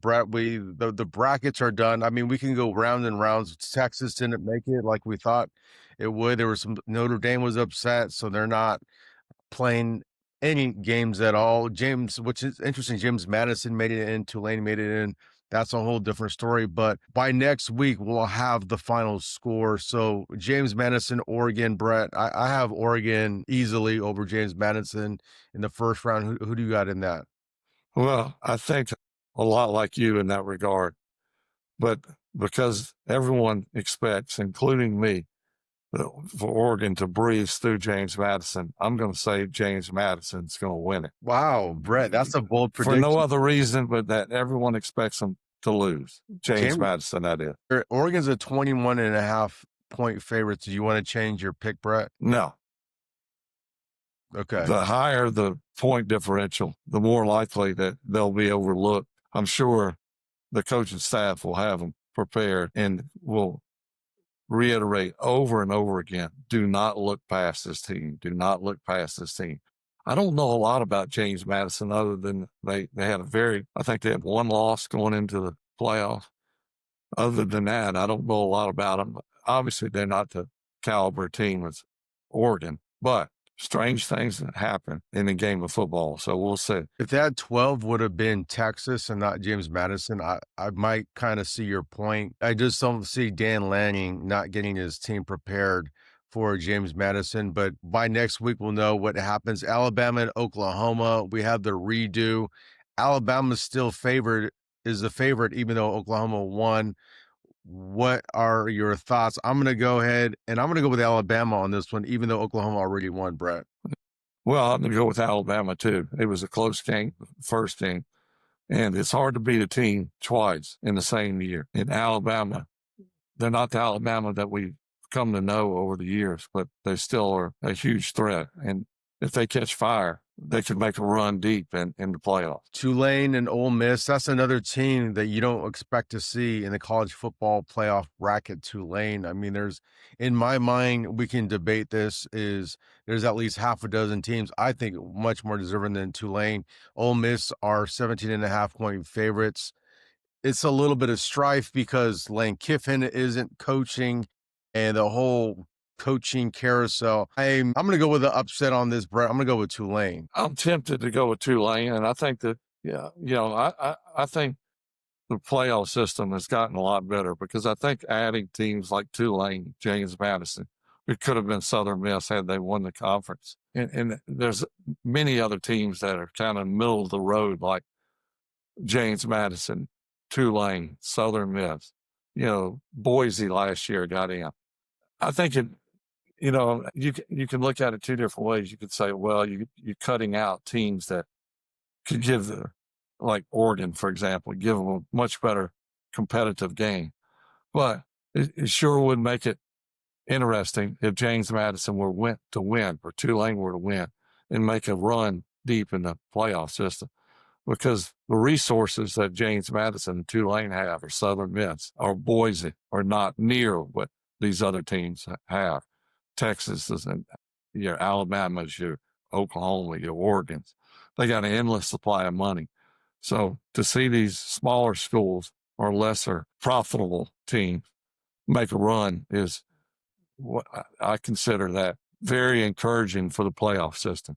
Brett, the brackets are done. I mean, we can go round and rounds. Texas didn't make it like we thought it would. There was some Notre Dame was upset, so they're not playing any games at all. James, which is interesting, James Madison made it in, Tulane made it in. That's a whole different story. But by next week, we'll have the final score. So James Madison, Oregon, Brett. I have Oregon easily over James Madison in the first round. Who do you got in that? Well, I think a lot like you in that regard. But because everyone expects, including me, for Oregon to breeze through James Madison, I'm going to say James Madison's going to win it. Wow, Brett, that's a bold prediction. For no other reason but that everyone expects them to lose. James Madison, that is. Oregon's a 21.5-point favorite. Do you want to change your pick, Brett? No. Okay. The higher the point differential, the more likely that they'll be overlooked. I'm sure the coaching staff will have them prepared and will reiterate over and over again, do not look past this team. Do not look past this team. I don't know a lot about James Madison other than they had I think they had one loss going into the playoffs. Other than that, I don't know a lot about them. Obviously, they're not the caliber team as Oregon, but strange things happen in the game of football. So we'll see. If that 12 would have been Texas and not James Madison, I might kind of see your point. I just don't see Dan Lanning not getting his team prepared for James Madison. But by next week, we'll know what happens. Alabama and Oklahoma, we have the redo. Alabama's still is the favorite, even though Oklahoma won. What are your thoughts? I'm going to go ahead and I'm going to go with Alabama on this one, even though Oklahoma already won, Brett. Well, I'm going to go with Alabama too. It was a close game, first game, and it's hard to beat a team twice in the same year. In Alabama, they're not the Alabama that we've come to know over the years, but they still are a huge threat. And if they catch fire, they could make a run deep in the playoffs. Tulane and Ole Miss, that's another team that you don't expect to see in the college football playoff bracket. Tulane. I mean, in my mind, we can debate this, there's at least half a dozen teams I think much more deserving than Tulane. Ole Miss are 17.5-point favorites. It's a little bit of strife because Lane Kiffin isn't coaching and the whole coaching carousel. I'm going to go with the upset on this, Brett. I'm going to go with Tulane. I'm tempted to go with Tulane, and I think that, I think the playoff system has gotten a lot better because I think adding teams like Tulane, James Madison, it could have been Southern Miss had they won the conference. And there's many other teams that are kind of middle of the road, like James Madison, Tulane, Southern Miss. Boise last year got in. I think you can look at it two different ways. You could say, well, you're cutting out teams that could give like Oregon, for example, give them a much better competitive game. But it sure would make it interesting if James Madison were to win or Tulane were to win and make a run deep in the playoff system. Because the resources that James Madison and Tulane have, or Southern Miss, or Boise, are not near what these other teams have. Texas and your Alabama's, your Oklahoma, your Oregon's. They got an endless supply of money. So to see these smaller schools or lesser profitable teams make a run is what I consider that very encouraging for the playoff system.